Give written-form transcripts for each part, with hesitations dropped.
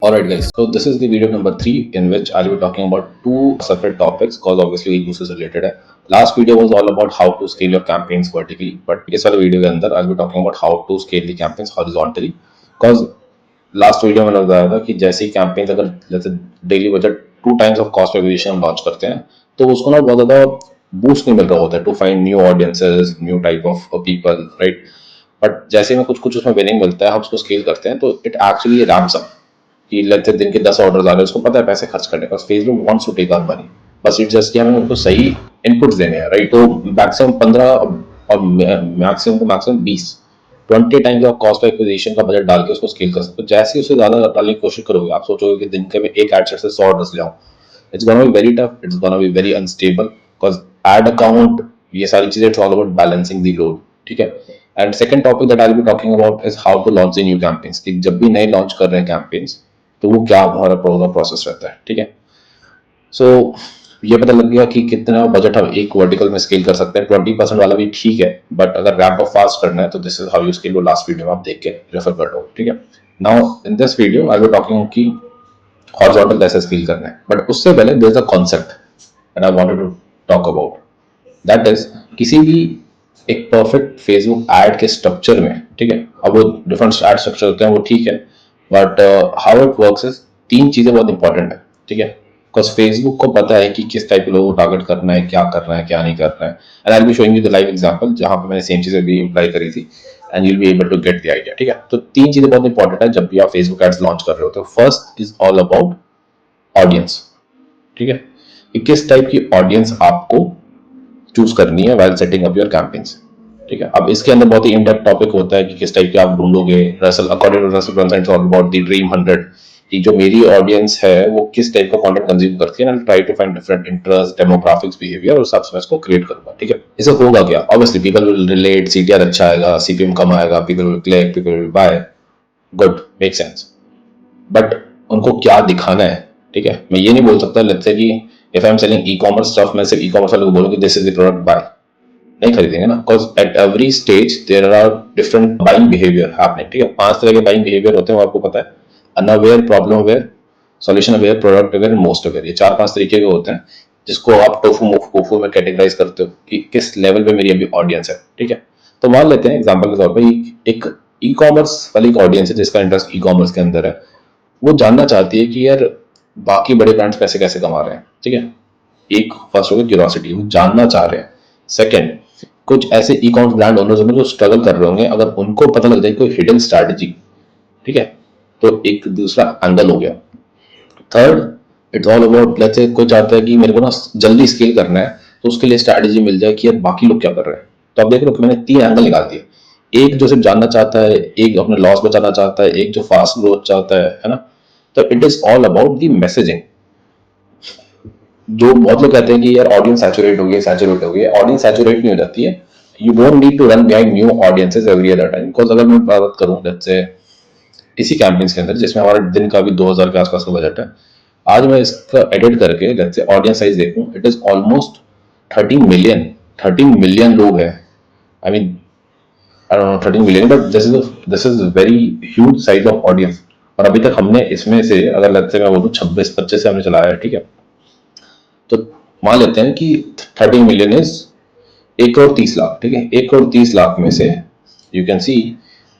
Alright guys, so this is the video number 3 in which I'll be talking about two separate topics because obviously एक दूसरे से related है. Last video was all about how to scale your campaigns vertically, but इस वाले video के अंदर I'll be talking about how to scale the campaigns horizontally because last video में बताया था कि जैसे ही campaigns अगर जैसे daily budget 2 times of cost acquisition हम launch करते हैं तो उसको ना बहुत ज़्यादा boost नहीं मिल रहा होता है to find new audiences, new type of people, right? But जैसे में कुछ कुछ उसमें विनिंग मिलता है हम उसको स्केल करते हैं तो इट एक्चुअली रैम्प्स अप कि लेट्स से दिन के 10 ऑर्डर्स आ रहे हैं उसको पता है पैसे खर्च करने का Facebook wants to take our money बस इट जस्ट कि हमें उनको सही इनपुट्स देने हैं राइट तो मैक्सिमम 15 और maximum 20 times of cost of acquisition का बजट डाल के उसको स्केल कर सकते हो जैसे ही उससे ज़्यादा डालने की कोशिश करोगे आप सोचोगे कि दिन के में एक एड सेट से 100 ऑर्डर्स ले आऊँ it's gonna be very tough it's gonna be very unstable because ad account ये सारी चीज़ें it's all about balancing the load ठीक है and second topic that I will be talking about is how to launch the new campaigns कि जब भी नए launch कर रहे हैं कैंपेन्स तो वो क्या हमारा प्रोसेस रहता है ठीक है सो ये पता लग गया कि कितना बजट हम एक वर्टिकल में स्केल कर सकते हैं 20% वाला भी ठीक है बट अगर रैंप अप फास्ट करना है तो this is how you scale वो लास्ट वीडियो में आप देख के रेफर कर लो ठीक है now in this video I will talking कि हॉरिजॉन्टल कैसे स्केल करना है बट उससे पहले there is a concept and I wanted to talk about that is किसी भी एक परफेक्ट फेसबुक एड के स्ट्रक्चर में ठीक है अब वो डिफरेंट एड स्ट्रक्चर होते हैं वो ठीक है but how it works is 3 चीजें बहुत इंपॉर्टेंट है ठीक है बिकॉज फेसबुक को पता है कि किस टाइप के लोगों को टारगेट करना है क्या नहीं करना है and I will be showing you the live example जहां पे मैंने सेम चीजें भी अप्लाई करी थी and you will be able to get the idea ठीक है तो 3 चीजें बहुत इंपॉर्टेंट है जब भी आप फेसबुक एड्स लॉन्च कर रहे हो तो first is all about audience ठीक है कि किस टाइप की ऑडियंस आपको चूज करनी है while setting up your campaigns ठीक है अब इसके अंदर बहुत ही इनडेप्थ टॉपिक होता है कि किस टाइप के आप ढूंढोगे Russell according to Russell Brunson it's all about the dream 100 कि जो मेरी ऑडियंस है वो किस टाइप का कंटेंट कंज्यूम करती है and try to find different interest demographics behaviour और सब मैं इसको क्रिएट करूंगा ठीक है इससे होगा क्या obviously people will relate CTR अच्छा आएगा सीपीएम कम आएगा people will click people will buy good make sense but उनको क्या दिखाना है ठीक है मैं ये नहीं बोल सकता लेट्स से कि if I am selling e commerce stuff मैं सिर्फ ई कॉमर्स वालों को बोलूँ कि this is the product buy नहीं खरीदेंगे ना because at every stage there are different buying behaviour happening ठीक है 5 तरह के बाइंग बिहेवियर होते हैं वो आपको पता है unaware problem aware solution aware product aware most aware ये 4-5 तरीके के होते हैं जिसको आप टोफू में कैटेगराइज करते हो कि किस लेवल पे मेरी अभी ऑडियंस है ठीक है तो मान लेते हैं एग्जाम्पल के तौर पर एक ई कॉमर्स वाली एक ऑडियंस है जिसका इंटरेस्ट ई कॉमर्स के अंदर है वो जानना चाहती है कि यार बाकी बड़े ब्रांड्स पैसे कैसे कमा रहे हैं ठीक है एक फर्स्ट होगा क्यूरियोसिटी वो जानना चाह रहे हैं सेकंड कुछ ऐसे ई कॉमर्स ब्रांड ओनर्स होंगे जो स्ट्रगल कर रहे होंगे अगर उनको पता लग जाए कोई हिडन स्ट्रैटेजी ठीक है तो एक दूसरा एंगल हो गया third it's all about let's say कोई चाहता है कि मेरे को ना जल्दी स्केल करना है तो उसके लिए स्ट्रैटेजी मिल जाए कि यार बाकी लोग क्या कर रहे हैं तो आप देख रहे हो कि मैंने 3 एंगल निकाल दिए एक जो सिर्फ जानना चाहता है एक अपने लॉस बचाना चाहता है एक जो फास्ट ग्रोथ चाहता है ना तो it is all about the messaging जो बहुत लोग कहते हैं कि यार ऑडियंस सैचुरेट हो गई ऑडियंस सैचुरेट नहीं हो जाती है you don't need to run behind new audiences every other time because अगर मैं बात करूं लेट्स से इसी कैंपेन्स के अंदर जिसमें हमारा दिन का भी 2000 के आसपास का बजट है आज मैं इसका एडिट करके लेट्स से ऑडियंस साइज देखूं इट इज ऑलमोस्ट 13 मिलियन लोग हैं I mean I don't know 13 million but this is very huge size of audience और अभी तक हमने इसमें से अगर लेट्स से मैं बोलूं 26-25 से हमने चलाया है ठीक है तो मान लेते हैं कि 13 मिलियन इज 1,30,00,000 ठीक है 1,30,00,000 में से यू कैन सी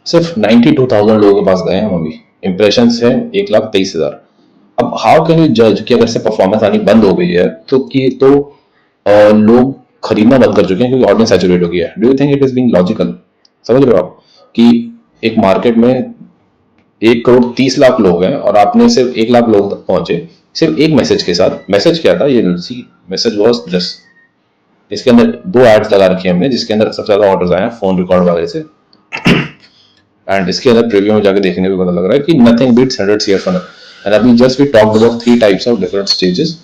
सिर्फ 92,000 लोगों के पास गए हम अभी इंप्रेशन है 1,23,000 अब हाउ कैन यू जज कि अगर से परफॉर्मेंस आनी बंद हो गई है तो कि तो लोग खरीदना बंद कर चुके हैं क्योंकि ऑडियंस सैचुरेट हो गई है do you think it is being logical समझ रहे हो आप कि एक मार्केट में 1,30,00,000 लोग हैं और आपने सिर्फ 1,00,000 लोग तक पहुंचे सिर्फ एक मैसेज के साथ मैसेज क्या था ये मैसेज वाज दिस इसके अंदर 2 एड्स लगा रखी है हमने जिसके अंदर सबसे ज्यादा ऑर्डर्स आए हैं फोन रिकॉर्ड वगैरह से एंड इसके अंदर प्रीव्यू में जाकर देखने को पता लग रहा है कि nothing beats 100 CR funnel and अभी just we talked about 3 types of different stages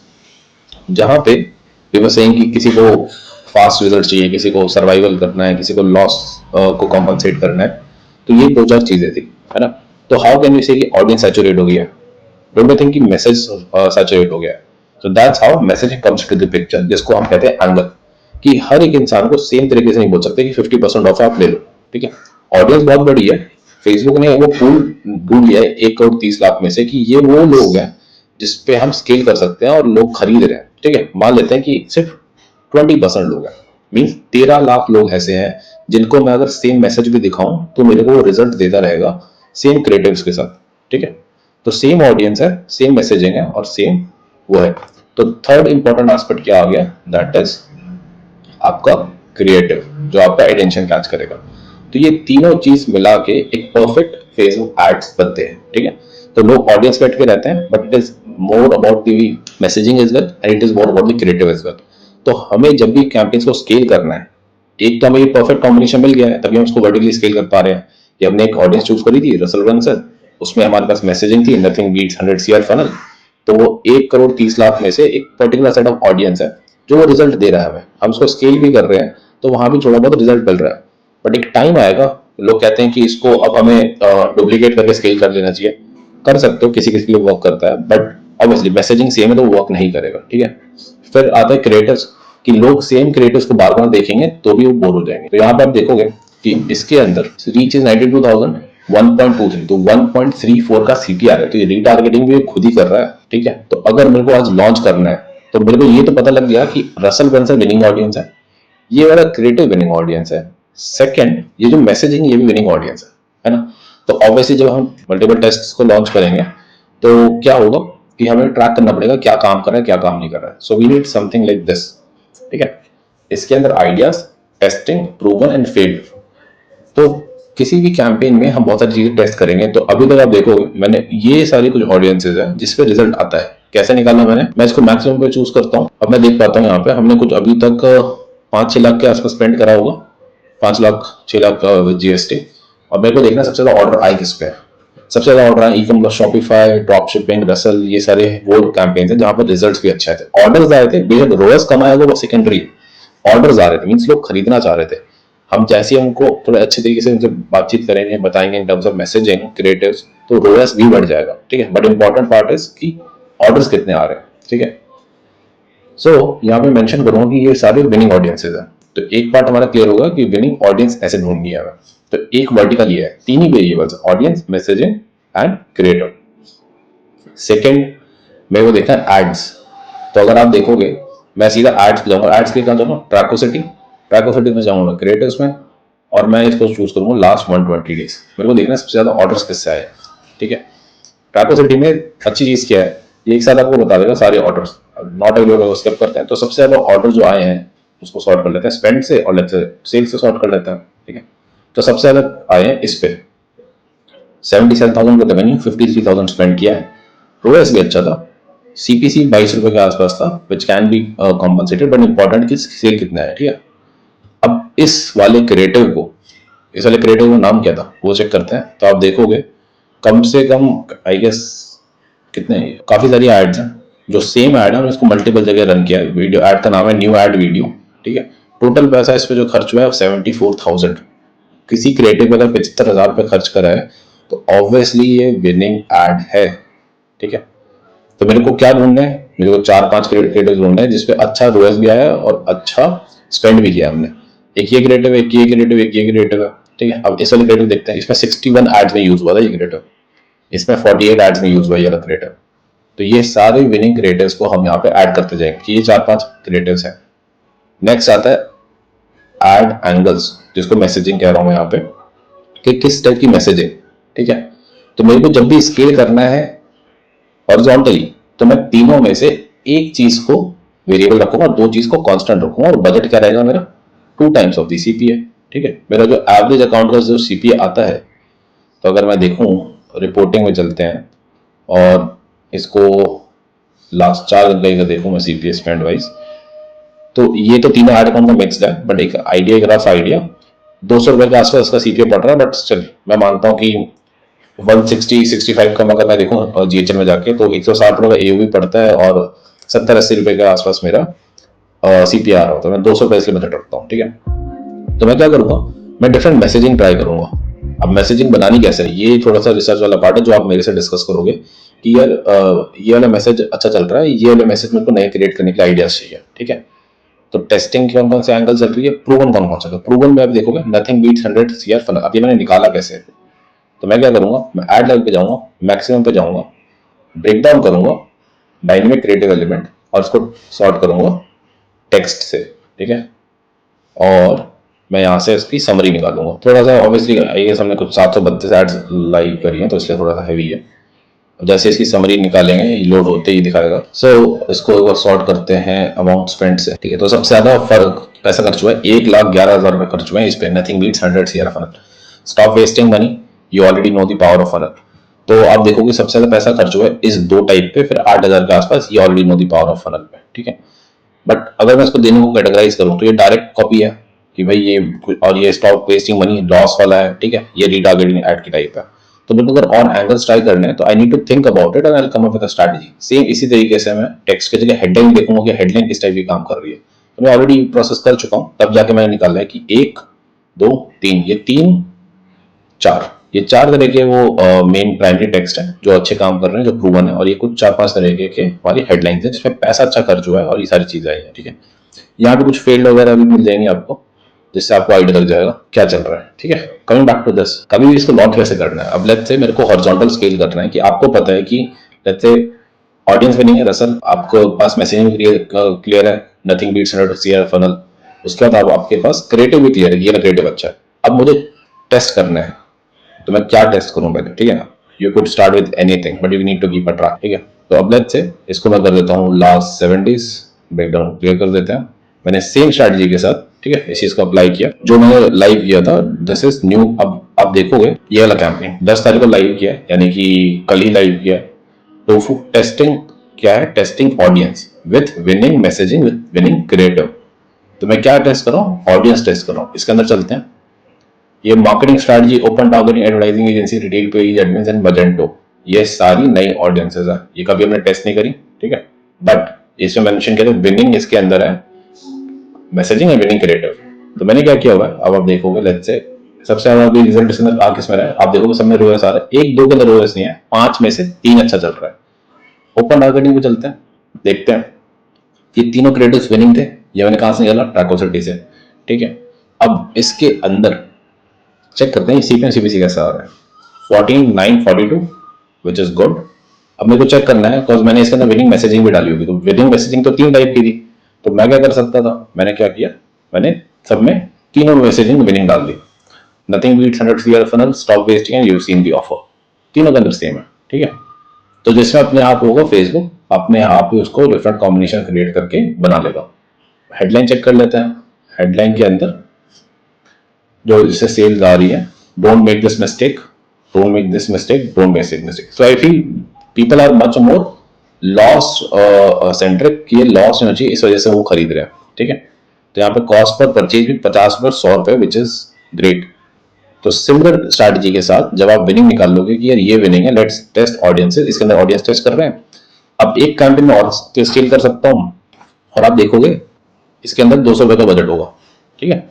जहां पे वी वर सेइंग कि किसी को फास्ट रिजल्ट चाहिए किसी को सर्वाइवल करना है किसी को लॉस को कॉम्पनसेट करना है तो ये 2-4 चीजें थी है ना तो हाउ कैन वी से कि ऑडियंस सैचुरेट हो गई है डोंट यू थिंक कि मैसेज सैचुरेट हो गया so that's how messaging comes to the picture जिसको हम कहते हैं एंगल कि हर एक इंसान को सेम तरीके से नहीं बोल सकते कि 50% ऑफ आप ले लो ठीक है ऑडियंस बहुत बड़ी है फेसबुक ने वो पूल ढूंढ लिया है 1 करोड़ 30 लाख में से कि ये वो लोग हैं जिसपे हम स्केल कर सकते हैं और लोग खरीद रहे हैं। ठीक है, मान लेते हैं कि सिर्फ 20% लोग हैं, मीन्स 13 लाख लोग ऐसे हैं जिनको मैं अगर सेम मैसेज भी दिखाऊं तो मेरे को वो रिजल्ट देता रहेगा सेम क्रिएटिव्स के साथ। ठीक है, तो सेम ऑडियंस है, सेम मैसेजिंग है और सेम वो है। तो थर्ड इंपॉर्टेंट एस्पेक्ट क्या आ गया, दैट इज आपका क्रिएटिव, जो आपका अटेंशन कैच करेगा। तो ये तीनों चीज मिला के एक परफेक्ट फेसबुक एड्स बनते हैं। ठीक है, तो लोग ऑडियंस बैठ के रहते हैं, but it is more about the messaging is well and it is more about the creative is well. तो हमें जब भी कैंपेन्स को स्केल करना है, एक तो हमें ये परफेक्ट कॉम्बिनेशन मिल गया है, तभी हम उसको वर्टिकली स्केल कर पा रहे हैं। कि हमने एक ऑडियंस चूज करी थी, रसल ब्रंसन, उसमें हमारे पास मैसेजिंग थी, नथिंग बीट्स 100 CR फनल। तो वो 1 करोड़ 30 लाख में से एक पर्टिकुलर सेट ऑफ ऑडियंस है जो वो रिजल्ट दे रहा है हमें, हम उसको स्केल भी कर रहे हैं तो वहां भी थोड़ा बहुत रिजल्ट मिल रहा है। बट एक टाइम आएगा, लोग कहते हैं कि इसको अब हमें डुप्लीकेट करके स्केल कर लेना चाहिए। कर सकते हो, किसी किसी के लिए वर्क करता है, बट ऑब्वियसली मैसेजिंग सेम है तो वर्क नहीं करेगा। ठीक है, फिर आता है क्रिएटर्स, कि लोग सेम क्रिएटर्स को बार बार देखेंगे तो भी वो बोर हो जाएंगे। तो यहाँ पे आप देखोगे कि इसके अंदर रीच इज 92,000 1.23, तो 1.34 का CTR है। तो ये रीटारगेटिंग भी खुद ही कर रहा है। ठीक है, तो अगर मेरे को आज लॉन्च करना है तो मेरे को ये तो पता लग गया कि रसल ब्रंसन विनिंग ऑडियंस है, ये वाला क्रिएटिव विनिंग ऑडियंस है। सेकंड, ये जो मैसेजिंग ये भी विनिंग ऑडियंस है ना। तो ऑब्वियसली जब हम मल्टीपल टेस्ट को लॉन्च करेंगे तो क्या होगा कि हमें ट्रैक करना पड़ेगा क्या काम कर रहा है क्या काम नहीं कर रहा है। So we need something like this. ठीक है, इसके अंदर ideas, testing, proven and failed. तो किसी भी कैंपेन में हम बहुत सारी चीजें टेस्ट करेंगे। तो अभी तक आप देखोगे मैंने ये सारी कुछ ऑडियंसेस है जिसपे रिजल्ट आता है। कैसे निकालना मैंने, मैं इसको मैक्सिमम पे चूज करता हूँ। अब मैं देख पाता हूँ यहाँ पे हमने कुछ अभी तक 5-6 लाख के आसपास स्पेंड करा होगा, 5 लाख 6 लाख का GST। और मेरे को देखना सबसे ज्यादा ऑर्डर आए किस पे है। सबसे ज्यादा ऑर्डर आए e commerce, Shopify, drop shipping, Russell, ये सारे वो कैंपेन है जहां पर रिजल्ट्स भी अच्छे थे, ऑर्डर्स आए थे। बेशक रोएस कम आएगा वो सेकेंडरी, ऑर्डर्स आ रहे थे, मीन्स लोग खरीदना चाह रहे थे। हम जैसे ही उनको थोड़े अच्छे तरीके से उनसे बातचीत करेंगे, बताएंगे in terms of messaging creatives, तो रोएस भी बढ़ जाएगा। ठीक है, बट इंपॉर्टेंट पार्ट इज कि ऑर्डर्स कितने आ रहे हैं। ठीक है, सो यहाँ पे मेंशन करूंगा कि ये सारे विनिंग ऑडियंसेस हैं। तो एक पार्ट हमारा क्लियर होगा कि विनिंग ऑडियंस ऐसे ढूंढनी है हमें। तो एक वर्टिकल ये है, तीन ही variables, audience, messaging and creator. Second मेरे को देखना है एड्स। तो अगर आप देखोगे मैं सीधा एड्स पे जाऊंगा। एड्स के कहाँ जाऊंगा, ट्रैकोसिटी, ट्रैकोसिटी में जाऊंगा क्रिएटर्स में, और मैं इसको चूज करूंगा लास्ट 120 डेज। मेरे को देखना है सबसे ज्यादा ऑर्डर्स किससे आए। ठीक है, ट्रैकोसिटी में अच्छी चीज क्या है, ये एक साथ आपको बता देगा सारे ऑर्डर्स। नॉट अवेलेबल स्किप करते हैं, तो सबसे ज्यादा ऑर्डर जो आए हैं उसको सॉर्ट कर लेते हैं स्पेंड से, और लेट्स से सेल्स से सॉर्ट कर लेते हैं। ठीक है, तो सबसे ज्यादा आए हैं इस पे, 77,000 का रेवेन्यू, 53,000 स्पेंड किया है। रोएस भी अच्छा था, CPC 22 रुपए के आसपास था, which can be compensated, but important कि सेल कितना है। ठीक है, अब इस वाले क्रिएटिव को, इस वाले क्रिएटिव का नाम क्या था वो चेक करते हैं। तो आप देखोगे कम से कम आई गेस कितने, काफी सारी एड्स हैं जो सेम एड है और इसको मल्टीपल जगह रन किया है। वीडियो एड का नाम है न्यू एड वीडियो। ठीक है, टोटल पैसा इस पे जो खर्च हुआ है 74,000। किसी क्रिएटिव पे अगर 75,000 रुपये खर्च करा है तो ऑब्वियसली ये विनिंग एड है। ठीक है, तो मेरे को क्या ढूंढना है, मेरे को 4-5 क्रिएटिव ढूंढना है जिसपे अच्छा रोएस भी आया और अच्छा स्पेंड भी किया हमने। एक ये क्रिएटिव, एक ये क्रिएटिव, एक ये क्रिएटिव है। ठीक है, अब इस वाले क्रिएटिव देखते हैं। इसमें 61 एड्स में यूज हुआ था ये क्रिएटिव, इसमें 48 एड्स में यूज हुआ ये वाला क्रिएटिव। तो ये सारे विनिंग क्रिएटिव्स को हम यहाँ पे ऐड करते जाएंगे। ये 4-5 क्रिएटिव्स हैं। नेक्स्ट आता है एड एंगल्स, जिसको मैसेजिंग कह रहा हूँ यहाँ पे, कि किस टाइप की मैसेजिंग। ठीक है, तो मेरे को जब भी स्केल करना है हॉरिजॉन्टली तो मैं तीनों में से एक चीज को वेरिएबल रखूंगा और दो चीज को कांस्टेंट रखूंगा, और बजट क्या रहेगा मेरा 2 टाइम्स ऑफ दी CPA। ठीक है, मेरा जो एवरेज अकाउंट का जो CPA आता है, तो अगर मैं देखूं रिपोर्टिंग में चलते हैं और इसको लास्ट 4 घंटे का देखूं मैं CPA स्पेंड वाइज, तो ये तो तीनों एड अकाउंट का मिक्सड है, बट एक आइडिया, एक रफ आइडिया 200 रुपए के आसपास इसका CPA पड़ रहा है। बट स्टिल मैं मानता हूँ कि 160-65 का अगर मैं देखूँ GHL में जाके तो 160 रुपए का AOV पड़ता है और 70-80 रुपए के आसपास मेरा CPA आ रहा होता है। मैं 200 रुपए इसलिए बजट रखता हूँ। ठीक है, तो मैं क्या करूंगा, मैं डिफरेंट मैसेजिंग ट्राई करूंगा। अब मैसेजिंग बनानी कैसे है, ये थोड़ा सा रिसर्च वाला पार्ट है जो आप मेरे से डिस्कस करोगे कि यार ये वाला मैसेज अच्छा चल रहा है, ये वाले मैसेज मेरे को नए क्रिएट करने के लिए आइडियाज चाहिए। ठीक है, तो टेस्टिंग कौन कौन से एंगल चल रही है, प्रूवन कौन कौन सा, प्रूवन में आप देखोगे नथिंग बीट्स 100 CR फनल। अब ये मैंने निकाला कैसे, तो मैं क्या करूंगा, मैं ऐड लेवल पे जाऊंगा, मैक्सिमम पे जाऊंगा, ब्रेक डाउन करूंगा डायनेमिक क्रिएटिव एलिमेंट और उसको सॉर्ट करूंगा टेक्स्ट से, ठीक है। और मैं यहाँ से इसकी समरी निकालूंगा। थोड़ा सा ऑब्वियसली ये हमने कुछ 732 एड्स लाइव करी हैं तो इसलिए थोड़ा सा हैवी है। जैसे इसकी समरी निकालेंगे, लोड होते ही दिखाएगा। इसको एक बार सॉर्ट करते हैं अमाउंट स्पेंड से, ठीक है। तो सबसे ज्यादा फर्क पैसा खर्च हुआ है, 1,11,000 रुपए खर्च हुए हैं इस पे। Nothing beats 100 CR funnel. Stop wasting money, you already know the power of funnel. तो आप देखोगे सबसे ज्यादा पैसा खर्च हुआ है इस दो टाइप पे, फिर 8,000 के आसपास, ये already know the power of funnel पे, ठीक है। बट अगर मैं इसको देने को कैटेगराइज करूँ तो ये डायरेक्ट कॉपी है कि भाई ये, और ये स्टॉप वेस्टिंग मनी लॉस वाला है, ठीक है। ये रीटारगेटिंग एड की टाइप है। तो मेरे को अगर और एंगल्स ट्राई करने हैं तो I need to think about it and I will come up with a strategy. Same इसी तरीके से मैं टेक्स्ट की जगह हेडलाइन देखूंगा कि हेडलाइन किस टाइप की काम कर रही है। तो मैं ऑलरेडी प्रोसेस कर चुका हूँ, तब जाके मैंने निकाला है कि 1 2 3, ये 3 4, ये 4 तरह के वो मेन प्राइमरी टेक्स्ट है जो अच्छे काम कर रहे हैं, जो प्रूवन है। और ये कुछ 4-5 तरीके के हमारी हेडलाइंस है जिसमें पैसा अच्छा खर्च हुआ है और ये सारी चीजें आई है, ठीक है। यहाँ पे कुछ फेल्ड वगैरह भी मिल जाएंगे आपको, जिससे आपको आइडिया लग जाएगा क्या चल रहा है, ठीक है। कमिंग बैक टू दिस, कभी भी इसको लॉन्च कैसे करना है। अब लेट्स से मेरे को हॉरिजॉन्टल स्केल करना है कि आपको पता है कि लेट्स से ऑडियंस में नहीं है रसल, आपको पास मैसेजिंग क्लियर है, नथिंग बीट्स 100 CR फनल। उसके बाद आपके पास क्रिएटिव भी क्लियर है, ये क्रिएटिव अच्छा है। अब मुझे टेस्ट करना है, तो मैं क्या टेस्ट करूं पहले, ठीक है ना। You could start with anything but you need to keep a track, ठीक है। तो अब लेट्स से इसको मैं कर देता हूँ लास्ट 7 days ब्रेकडाउन क्लियर कर देते हैं। मैंने सेम स्ट्रैटेजी के साथ, ठीक है, इस चीज को अप्लाई किया जो मैंने लाइव किया था। This is new. अब आप देखोगे ये वाला कैंपेन 10 तारीख को लाइव किया है, यानी कि कल ही लाइव किया है। टोफू टेस्टिंग क्या है, testing audience with winning messaging with winning creative. तो मैं क्या टेस्ट कर रहा हूँ, ऑडियंस टेस्ट कर रहा हूँ। इसके अंदर चलते हैं। ये marketing strategy, open targeting, advertising agency, retail page, admins and Magento, ये सारी नई ऑडियंसेस है। ये कभी हमने टेस्ट नहीं करी, ठीक है। बट इसमें मेंशन किया था विनिंग इसके अंदर है, मैसेजिंग एंड विनिंग क्रिएटिव। तो मैंने क्या किया हुआ है, अब आप देखोगे लेट्स से सबसे ज्यादा अभी रिजल्ट इसके अंदर किस में रहा है, आप देखोगे सब में रोएस आ रहा है। 1 2 के अंदर रोएस नहीं है, 5 में से 3 अच्छा चल रहा है। ओपन टारगेटिंग पे चलते हैं, देखते हैं। ये तीनों क्रिएटिव्स विनिंग थे। ये मैंने कहां से निकाला, ट्रैकोसिटी से, ठीक है। अब इसके अंदर चेक करते हैं सीपीएम सीपीसी कैसा आ रहा है। 14,942 विच इज गुड। अब मेरे को चेक करना है बिकॉज मैंने इसके अंदर विनिंग मैसेजिंग भी डाली होगी। तो विनिंग मैसेजिंग तो 3 टाइप की थी, तो मैं क्या कर सकता था, मैंने क्या किया, मैंने सब में तीनों मैसेजिंग विनिंग डाल दी। Nothing beats 100 CR funnel, stop wasting and you seen the offer, तीनों के अंदर सेम है, ठीक है। तो जिसमें अपने आप होगा फेसबुक अपने आप ही उसको डिफरेंट कॉम्बिनेशन क्रिएट करके बना लेगा। हेडलाइन चेक कर लेते हैं। हेडलाइन के अंदर जो जिससे सेल्स आ रही है, don't make this mistake, don't make this mistake, don't make this mistake. So I feel people are much more loss centric, ये लॉस होना चाहिए, इस वजह से वो खरीद रहे हैं, ठीक है। तो यहाँ पे कॉस्ट पर परचेज भी 50 पर 100 रुपए, विच इज ग्रेट। तो सिमिलर स्ट्रैटेजी के साथ जब आप विनिंग निकाल लोगे कि यार ये विनिंग है, लेट्स टेस्ट ऑडियंसेस, इसके अंदर ऑडियंस टेस्ट कर रहे हैं। अब एक कैंपेन में और स्केल कर सकता हूँ, और आप देखोगे इसके अंदर 200 रुपए का बजट होगा, ठीक है।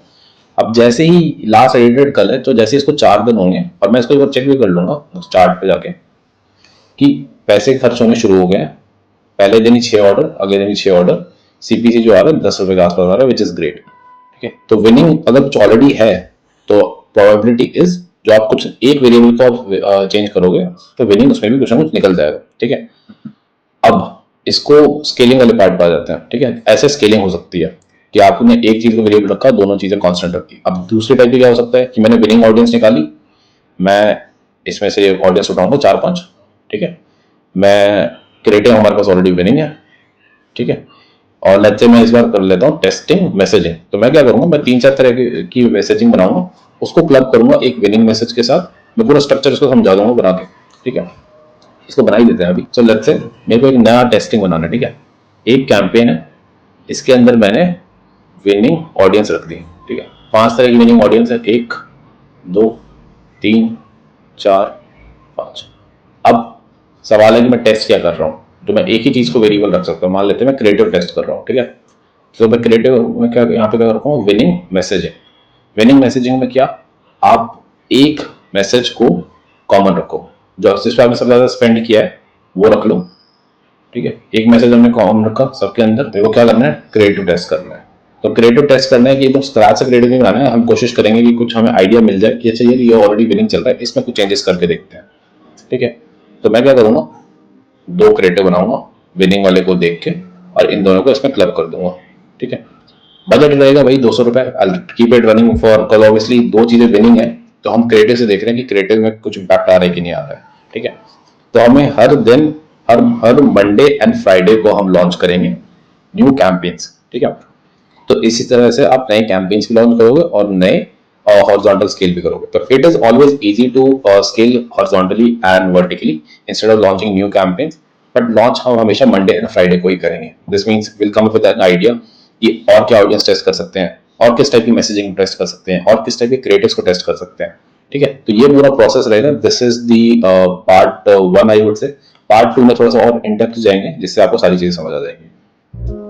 अब जैसे ही लास्ट एडिटेड कल है, तो जैसे इसको 4 दिन होंगे, और मैं इसको एक बार चेक भी कर लूंगा चार्ट पे जाके कि पैसे खर्च होने शुरू हो गए हैं। पहले दिन ही 6 ऑर्डर, अगले दिन ही 6 ऑर्डर, सीपीसी जो आ रहा है 10 रुपए के आसपास आ रहा है, विच इज ग्रेट, ठीक है। तो विनिंग अगर कुछ ऑलरेडी है तो प्रोबेबिलिटी इज जो आप कुछ एक वेरिएबल को आप चेंज करोगे तो विनिंग उसमें भी कुछ ना कुछ निकल जाएगा, ठीक है। अब इसको स्केलिंग वाले पार्ट पर आ जाते हैं, ठीक है। ऐसे स्केलिंग हो सकती है कि आपने एक चीज को वेरिएबल रखा, दोनों चीजें कांस्टेंट रखी। अब दूसरी टाइप की क्या हो सकता है कि मैंने विनिंग ऑडियंस निकाली, मैं इसमें से ऑडियंस उठाऊंगा 4-5, ठीक है। मैं क्रिएटिव हमारे पास ऑलरेडी विनिंग है, ठीक है। और लेट्स से मैं इस बार कर लेता हूँ टेस्टिंग मैसेजिंग। तो मैं क्या करूंगा, मैं 3-4 तरह की मैसेजिंग बनाऊंगा, उसको क्लब करूंगा एक विनिंग मैसेज के साथ। मैं पूरा स्ट्रक्चर इसको समझा दूंगा बना के, ठीक है। इसको बना ही देते हैं अभी। सो लेट्स से मेरे को एक नया टेस्टिंग बनाना है, ठीक है। एक कैंपेन है, इसके अंदर मैंने विनिंग ऑडियंस रख दी, ठीक है। 5 तरह की विनिंग ऑडियंस है, 1 2 3 4 5। अब सवाल है कि मैं टेस्ट क्या कर रहा हूँ, तो मैं एक ही चीज को वेरिएबल रख सकता हूँ। मान लेते हैं मैं क्रिएटिव टेस्ट कर रहा हूँ, ठीक है। तो मैं क्रिएटिव में क्या यहाँ पे क्या रखा हूँ, विनिंग मैसेजिंग। विनिंग मैसेजिंग में क्या, आप एक मैसेज को कॉमन रखो, जो जिस पे आपने सबसे ज्यादा स्पेंड किया है वो रख लो, ठीक है। एक मैसेज हमने कॉमन रखा सबके अंदर, तो वो क्या करना है, क्रिएटिव टेस्ट करना है। तो क्रिएटिव टेस्ट करना है कि एकदम स्क्रैच से क्रिएटिव नहीं बनाना है, हम कोशिश करेंगे कि कुछ हमें आइडिया मिल जाए कि अच्छा ये ऑलरेडी विनिंग चल रहा है, इसमें कुछ चेंजेस करके देखते हैं, ठीक है। तो मैं क्या करूंगा, 2 क्रिएटिव बनाऊंगा विनिंग वाले को देख के और इन दोनों को इसमें क्लब कर दूंगा, ठीक है। बजट रहेगा भाई 200 रुपए, कीप इट रनिंग फॉर, कल ऑब्वियसली 2 चीजें विनिंग है तो हम क्रिएटिव से देख रहे हैं कि क्रिएटिव में कुछ इम्पैक्ट आ रहा है कि नहीं आ रहा है, ठीक है। तो हमें हर दिन, हर मंडे एंड फ्राइडे को हम लॉन्च करेंगे न्यू कैंपेन्स, ठीक है। तो इसी तरह से आप नए कैंपेन्स भी लॉन्च करोगे और नए हॉरिजॉन्टल स्केल भी करोगे। तो it is always easy to scale horizontally and vertically instead of launching new campaigns, but launch हम हमेशा मंडे एंड फ्राइडे को ही करेंगे। This means will come with an idea कि और क्या ऑडियंस टेस्ट कर सकते हैं, और किस टाइप की मैसेजिंग टेस्ट कर सकते हैं, और किस टाइप के क्रिएटिव्स को टेस्ट कर सकते हैं, ठीक है। तो ये पूरा प्रोसेस रहेगा। This is the part 1 I would say. Part 2 में थोड़ा सा और इन डेप्थ जाएंगे जिससे आपको सारी चीजें समझ आ जाएंगी।